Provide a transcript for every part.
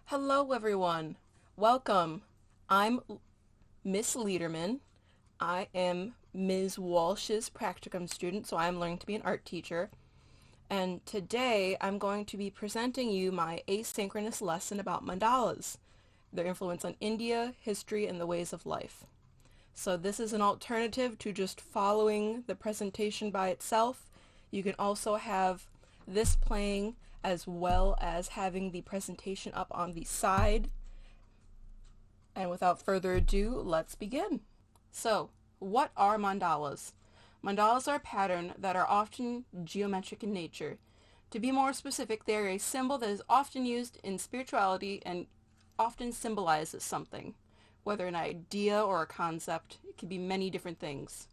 Hello everyone. Welcome. I'm Miss Liederman. I am Ms. Walsh's practicum student, so I'm learning to be an art teacher. And today I'm going to be presenting you my asynchronous lesson about mandalas, their influence on India, history, and the ways of life. So this is an alternative to just following the presentation by itself. You can also have this playing as well as having the presentation up on the side. And without further ado, let's begin. So, what are mandalas? Mandalas are a pattern that are often geometric in nature. To be more specific, they are a symbol that is often used in spirituality and often symbolizes something. Whether an idea or a concept, it can be many different things.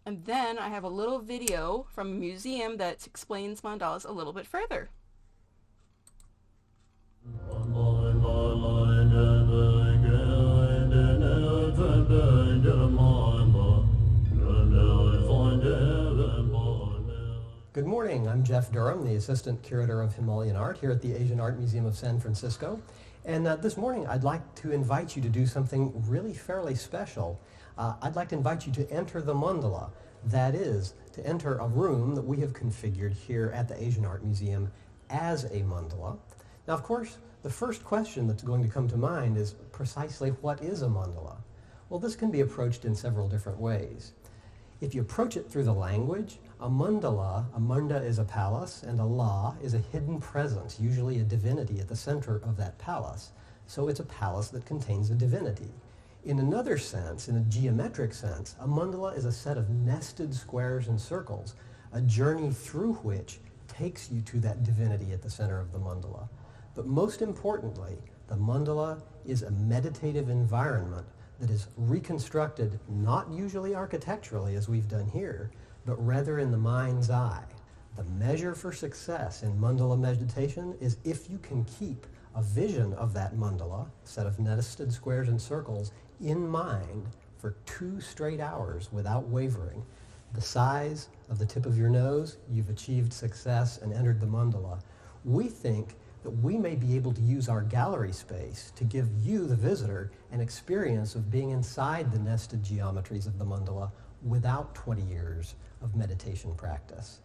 And then I have a little video from a museum that explains mandalas a little bit further. Good morning, I'm Jeff Durham, the Assistant Curator of Himalayan Art here at the Asian Art Museum of San Francisco. And this morning I'd like to invite you to do something really fairly special. I'd like to invite you to enter the mandala. That is, to enter a room that we have configured here at the Asian Art Museum as a mandala. Now, of course, the first question that's going to come to mind is precisely what is a mandala? Well, this can be approached in several different ways. If you approach it through the language, a manda is a palace, and a la is a hidden presence, usually a divinity at the center of that palace. So it's a palace that contains a divinity. In another sense, in a geometric sense, a mandala is a set of nested squares and circles, a journey through which takes you to that divinity at the center of the mandala. But most importantly, the mandala is a meditative environment that is reconstructed not usually architecturally as we've done here, but rather in the mind's eye. The measure for success in mandala meditation is if you can keep a vision of that mandala, set of nested squares and circles, in mind for 2 straight hours without wavering. The size of the tip of your nose, you've achieved success and entered the mandala. We think that we may be able to use our gallery space to give you, the visitor, an experience of being inside the nested geometries of the mandala without 20 years of meditation practice.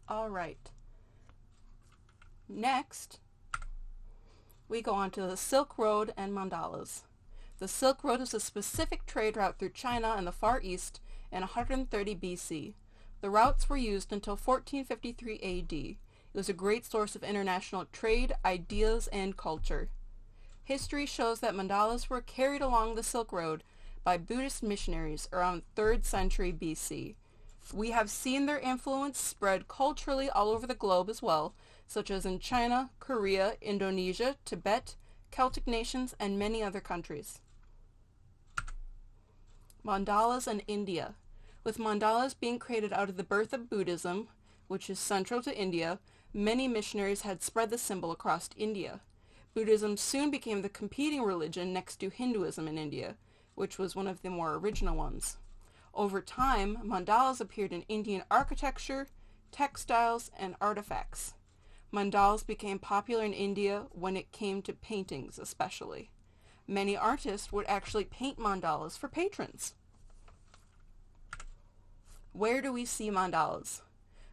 All right. Next, we go on to the Silk Road and mandalas. The Silk Road is a specific trade route through China and the Far East in 130 BC. The routes were used until 1453 AD. It was a great source of international trade, ideas, and culture. History shows that mandalas were carried along the Silk Road by Buddhist missionaries around 3rd century BC. We have seen their influence spread culturally all over the globe as well, such as in China, Korea, Indonesia, Tibet, Celtic nations, and many other countries. Mandalas in India. With mandalas being created out of the birth of Buddhism, which is central to India, many missionaries had spread the symbol across India. Buddhism soon became the competing religion next to Hinduism in India, which was one of the more original ones. Over time, mandalas appeared in Indian architecture, textiles, and artifacts. Mandalas became popular in India when it came to paintings especially. Many artists would actually paint mandalas for patrons. Where do we see mandalas?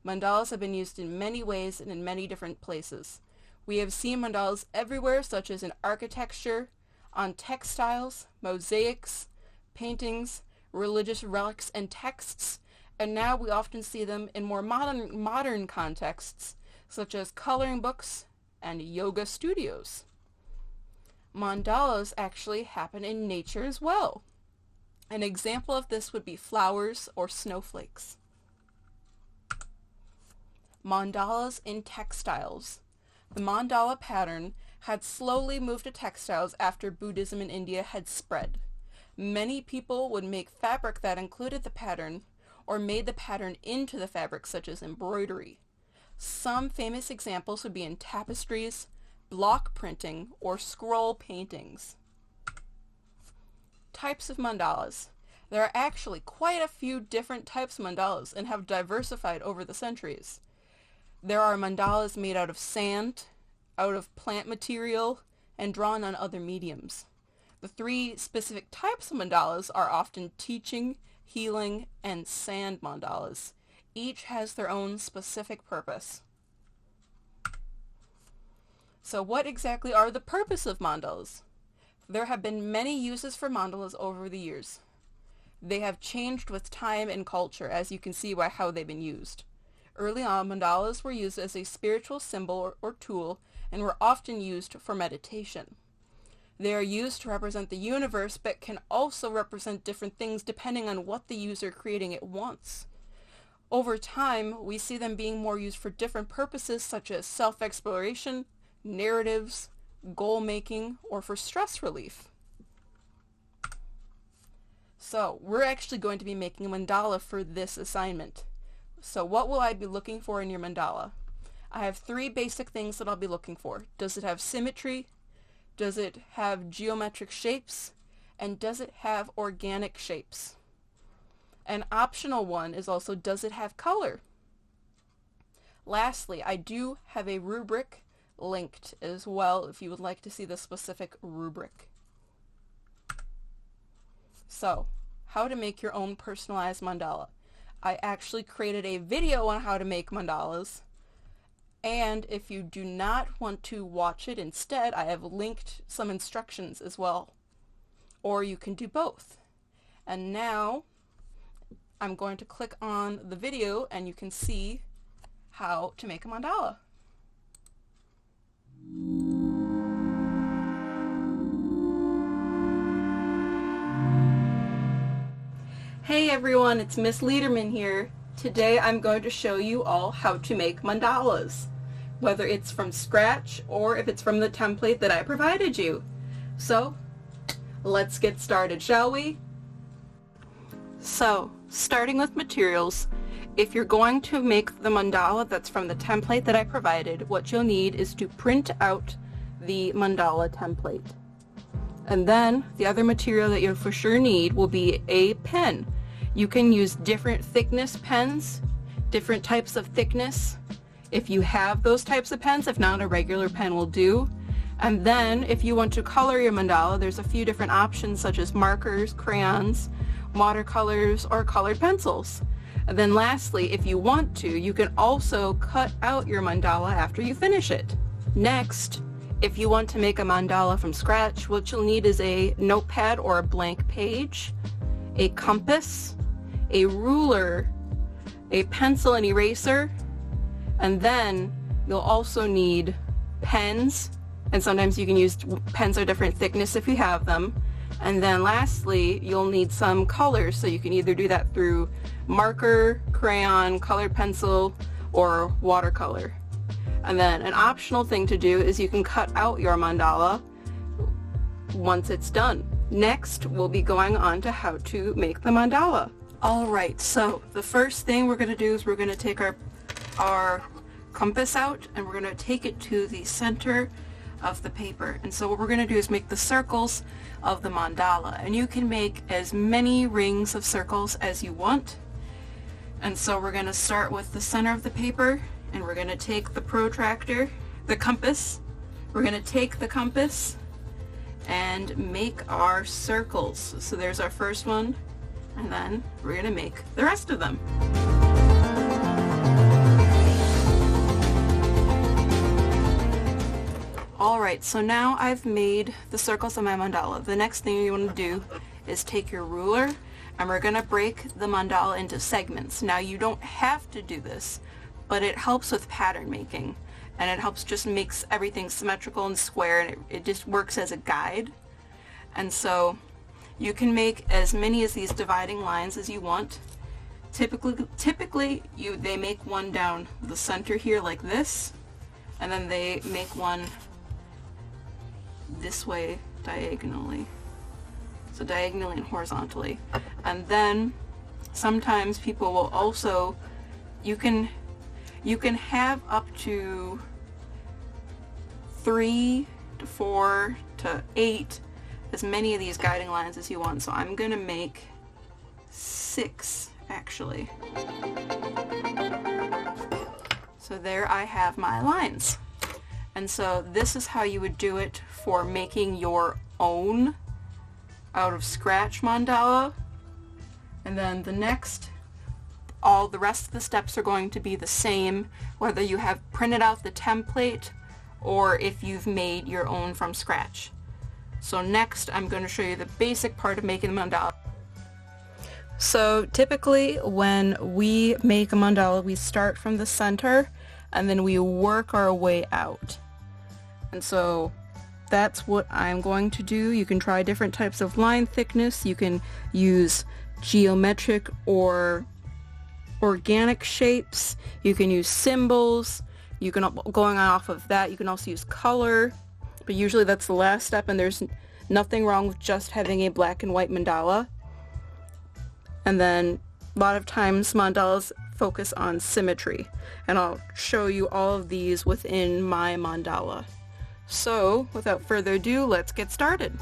Mandalas have been used in many ways and in many different places. We have seen mandalas everywhere, such as in architecture, on textiles, mosaics, paintings, religious relics, and texts, and now we often see them in more modern contexts, such as coloring books and yoga studios. Mandalas actually happen in nature as well. An example of this would be flowers or snowflakes. Mandalas in textiles. The mandala pattern had slowly moved to textiles after Buddhism in India had spread. Many people would make fabric that included the pattern or made the pattern into the fabric, such as embroidery. Some famous examples would be in tapestries, block printing, or scroll paintings. Types of mandalas. There are actually quite a few different types of mandalas and have diversified over the centuries. There are mandalas made out of sand, out of plant material, and drawn on other mediums. The three specific types of mandalas are often teaching, healing, and sand mandalas. Each has their own specific purpose. So what exactly are the purpose of mandalas? There have been many uses for mandalas over the years. They have changed with time and culture, as you can see by how they've been used. Early on, mandalas were used as a spiritual symbol or tool and were often used for meditation. They are used to represent the universe, but can also represent different things depending on what the user creating it wants. Over time, we see them being more used for different purposes such as self-exploration, narratives, goal-making, or for stress relief. So, we're actually going to be making a mandala for this assignment. So what will I be looking for in your mandala? I have three basic things that I'll be looking for. Does it have symmetry? Does it have geometric shapes? And does it have organic shapes? An optional one is also, does it have color? Lastly, I do have a rubric linked as well if you would like to see the specific rubric. So, how to make your own personalized mandala. I actually created a video on how to make mandalas, and if you do not want to watch it instead, I have linked some instructions as well. Or you can do both. And now I'm going to click on the video and you can see how to make a mandala. Hey everyone, it's Miss Liederman here. Today I'm going to show you all how to make mandalas, whether it's from scratch or if it's from the template that I provided you. So, let's get started, shall we? So, starting with materials, if you're going to make the mandala that's from the template that I provided, what you'll need is to print out the mandala template. And then the other material that you'll for sure need will be a pen. You can use different thickness pens, different types of thickness, if you have those types of pens. If not, a regular pen will do. And then if you want to color your mandala, there's a few different options such as markers, crayons, watercolors, or colored pencils. And then lastly, if you want to, you can also cut out your mandala after you finish it. Next, if you want to make a mandala from scratch, what you'll need is a notepad or a blank page, a compass, a ruler, a pencil and eraser, and then you'll also need pens, and sometimes you can use pens of different thickness if you have them. And then lastly, you'll need some colors, so you can either do that through marker, crayon, colored pencil, or watercolor. And then an optional thing to do is you can cut out your mandala once it's done. Next, we'll be going on to how to make the mandala. Alright, so the first thing we're going to do is we're going to take our compass out and we're going to take it to the center of the paper. And so what we're going to do is make the circles of the mandala. And you can make as many rings of circles as you want. And so we're going to start with the center of the paper, and we're going to take the protractor, the compass. We're going to take the compass and make our circles. So there's our first one, and then we're going to make the rest of them. Alright, so now I've made the circles of my mandala. The next thing you want to do is take your ruler, and we're going to break the mandala into segments. Now you don't have to do this, but it helps with pattern making, and it helps just makes everything symmetrical and square, and it just works as a guide. And so you can make as many of these dividing lines as you want. Typically they make one down the center here like this, and then they make one this way diagonally. So diagonally and horizontally. And then sometimes people will also, you can have up to 3 to 4 to 8, as many of these guiding lines as you want. So I'm going to make 6 actually. So there I have my lines. And so this is how you would do it for making your own out of scratch mandala. And then the next, all the rest of the steps are going to be the same, whether you have printed out the template or if you've made your own from scratch. So next I'm going to show you the basic part of making the mandala. So typically when we make a mandala, we start from the center and then we work our way out. And so that's what I'm going to do. You can try different types of line thickness. You can use geometric or organic shapes. You can use symbols. You can, going off of that, you can also use color. But usually that's the last step, and there's nothing wrong with just having a black and white mandala. And then a lot of times mandalas focus on symmetry. And I'll show you all of these within my mandala. So, without further ado, let's get started.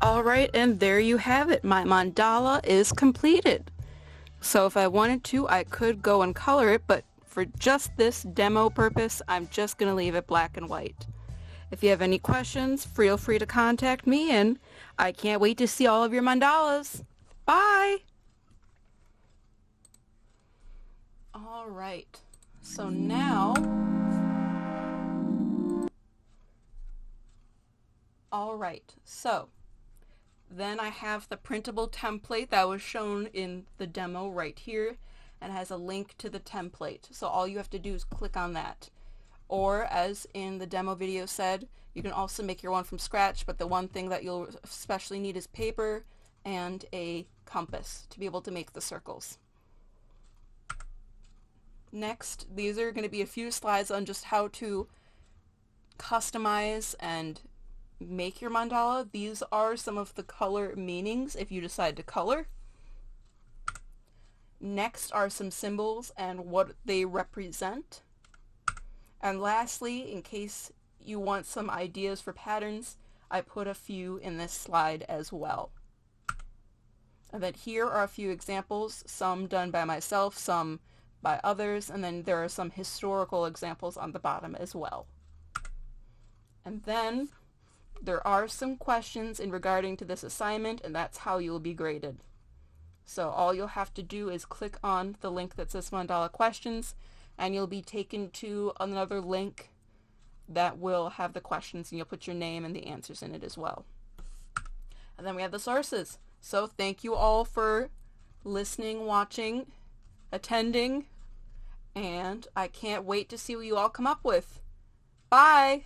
Alright, and there you have it. My mandala is completed. So if I wanted to, I could go and color it, but for just this demo purpose, I'm just going to leave it black and white. If you have any questions, feel free to contact me, and I can't wait to see all of your mandalas. Bye! Alright, so now... Alright, so... Then I have the printable template that was shown in the demo right here and has a link to the template. So all you have to do is click on that. Or as in the demo video said, you can also make your one from scratch, but the one thing that you'll especially need is paper and a compass to be able to make the circles. Next, these are going to be a few slides on just how to customize and make your mandala. These are some of the color meanings if you decide to color. Next are some symbols and what they represent. And lastly, in case you want some ideas for patterns, I put a few in this slide as well. And then here are a few examples, some done by myself, some by others, and then there are some historical examples on the bottom as well. And then there are some questions in regarding to this assignment, and that's how you'll be graded. So all you'll have to do is click on the link that says Mandala Questions, and you'll be taken to another link that will have the questions, and you'll put your name and the answers in it as well. And then we have the sources. So thank you all for listening, watching, attending, and I can't wait to see what you all come up with. Bye!